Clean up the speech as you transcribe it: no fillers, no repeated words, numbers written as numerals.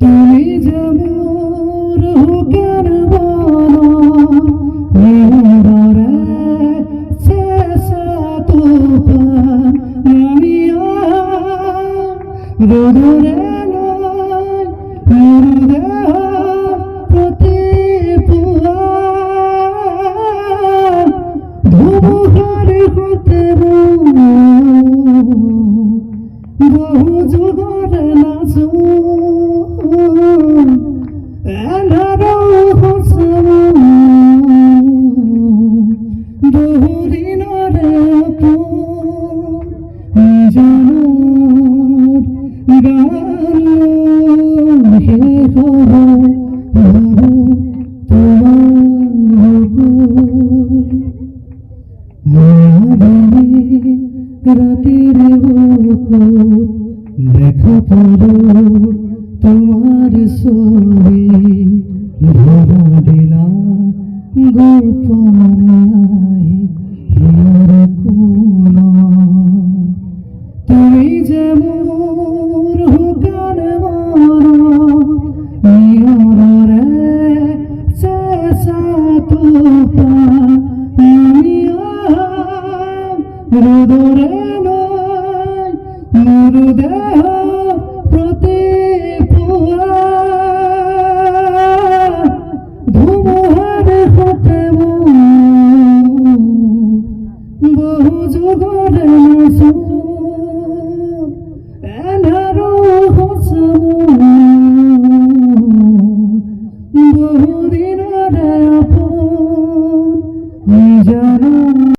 তুমি যে মোর হুকের বনা নিহরে শেষে তুফান নামিয়া রোদরে নয় মুরদেহ প্রতি পুয়া ধুমুহার হতে বহু যুগরে নাচু এনারো হসম বহু দিনরে জানুর গান হে হবো রাতের দেখা পড়ো তোমার ছবি ধরা দিলা গোপনে হিয়ার কোন তুমি যে মোর হুকার নিয়রে শেষা তুফান রোদরে নয় মুরদেহ প্রতি পুয়া ধুমুহার হতে বহু যুগরে নাচু